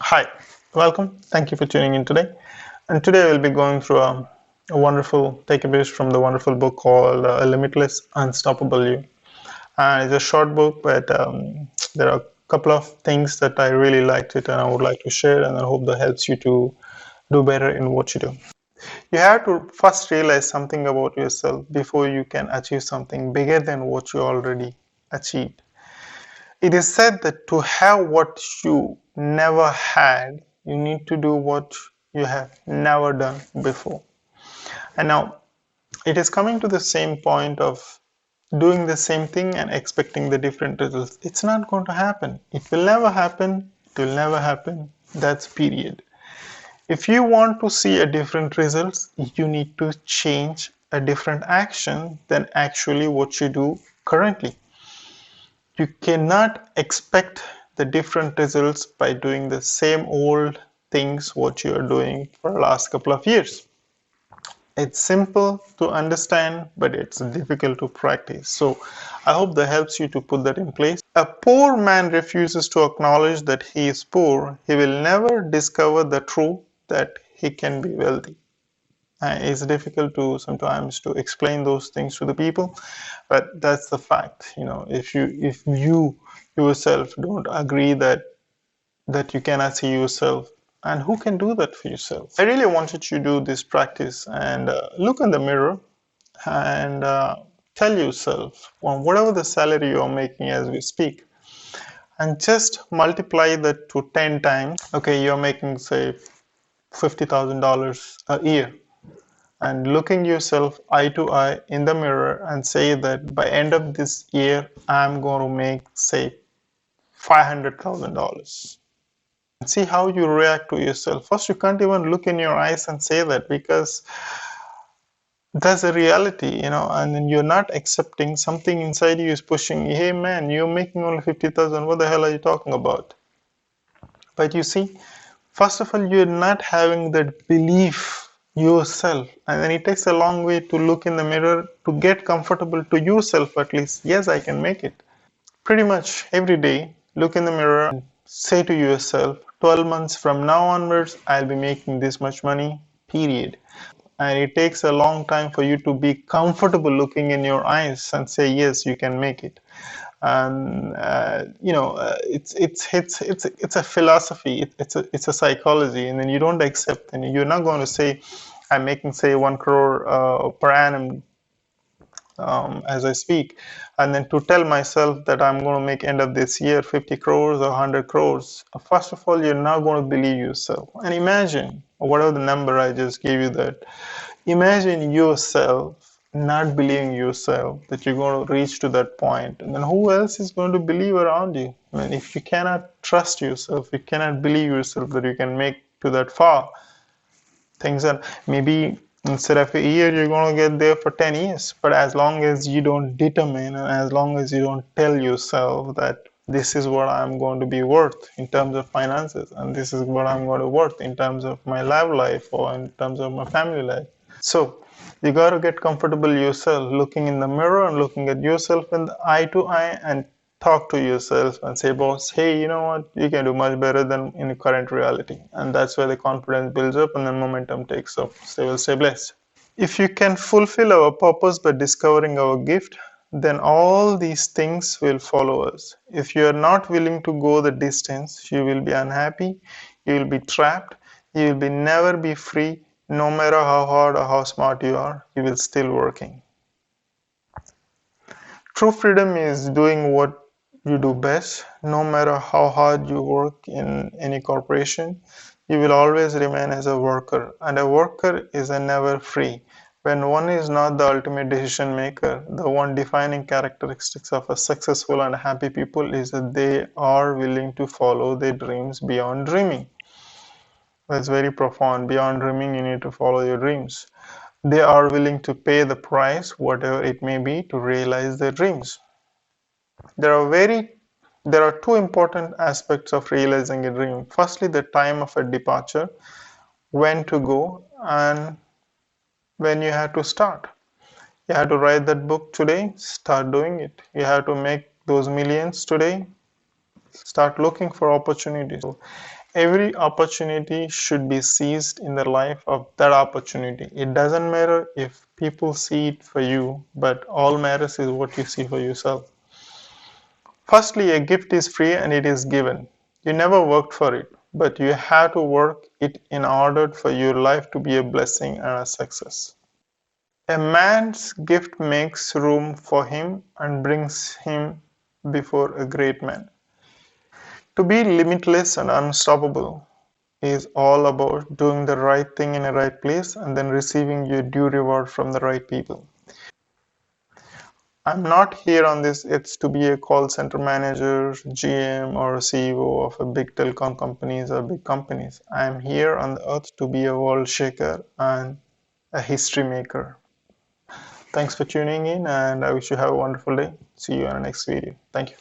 Hi, welcome. Thank you for tuning in today. And today we'll be going through a wonderful takeaways from the wonderful book called Limitless Unstoppable You. And it's a short book, but there are a couple of things that I really liked it and I would like to share, and I hope that helps you to do better in what you do. You have to first realize something about yourself before you can achieve something bigger than what you already achieved. It is said that to have what you never had, you need to do what you have never done before. And now it is coming to the same point of doing the same thing and expecting the different results. It's not going to happen. It will never happen. It will never happen. That's period. If you want to see a different results, you need to change a different action than actually what you do currently. You cannot expect the different results by doing the same old things what you are doing for the last couple of years. It's simple to understand, but it's difficult to practice. So I hope that helps you to put that in place. A poor man refuses to acknowledge that he is poor. He will never discover the truth that he can be wealthy. It's difficult to sometimes to explain those things to the people, but that's the fact. If you yourself don't agree that you cannot see yourself, and who can do that for yourself? I really wanted you to do this practice and look in the mirror and tell yourself, well, whatever the salary you are making as we speak, and just multiply that to 10 times. Okay, you're making say $50,000 a year, and looking yourself eye to eye in the mirror and say that by end of this year I'm going to make say $500,000. See how you react to yourself. First, you can't even look in your eyes and say that, because that's a reality, and then you're not accepting. Something inside you is pushing, hey man, you're making only 50,000, what the hell are you talking about? But you see, first of all, you're not having that belief yourself, and then it takes a long way to look in the mirror to get comfortable to yourself, at least, yes, I can make it. Pretty much every day, look in the mirror and say to yourself, 12 months from now onwards, I'll be making this much money, period. And it takes a long time for you to be comfortable looking in your eyes and say, yes, you can make it. And it's a philosophy, it's a psychology, and then you don't accept, and you're not going to say, I'm making say 1 crore per annum as I speak, and then to tell myself that I'm going to make end of this year 50 crores or 100 crores. First of all, you're not going to believe yourself. And imagine, whatever the number I just gave you, that imagine yourself not believing yourself that you're going to reach to that point, and then who else is going to believe around you? I mean, if you cannot trust yourself, you cannot believe yourself that you can make to that far, things are maybe instead of a year you're going to get there for 10 years. But as long as you don't determine, and as long as you don't tell yourself that this is what I'm going to be worth in terms of finances, and this is what I'm going to worth in terms of my love life or in terms of my family life. So you got to get comfortable yourself looking in the mirror and looking at yourself in the eye to eye, and talk to yourself and say, boss, hey, you know what, you can do much better than in the current reality. And that's where the confidence builds up and then momentum takes off. Stay blessed. If you can fulfill our purpose by discovering our gift, then all these things will follow us. If you are not willing to go the distance, you will be unhappy, you will be trapped, you will be never be free. No matter how hard or how smart you are, you will still working. True freedom is doing what you do best. No matter how hard you work in any corporation, you will always remain as a worker, and a worker is a never free. When one is not the ultimate decision maker, the one defining characteristics of a successful and happy people is that they are willing to follow their dreams beyond dreaming. That's very profound. Beyond dreaming, you need to follow your dreams. They are willing to pay the price, whatever it may be, to realize their dreams. There are two important aspects of realizing a dream. Firstly, the time of a departure, when to go, and when you have to start. You have to write that book today, start doing it. You have to make those millions today, start looking for opportunities. Every opportunity should be seized in the life of that opportunity. It doesn't matter if people see it for you, but all matters is what you see for yourself. Firstly, a gift is free and it is given. You never worked for it, but you have to work it in order for your life to be a blessing and a success. A man's gift makes room for him and brings him before a great man. To be limitless and unstoppable is all about doing the right thing in the right place and then receiving your due reward from the right people. I'm not here on this it's to be a call center manager, GM, or a CEO of a big telecom companies or big companies. I'm here on the earth to be a world shaker and a history maker. Thanks for tuning in, and I wish you have a wonderful day. See you on the next video. Thank you.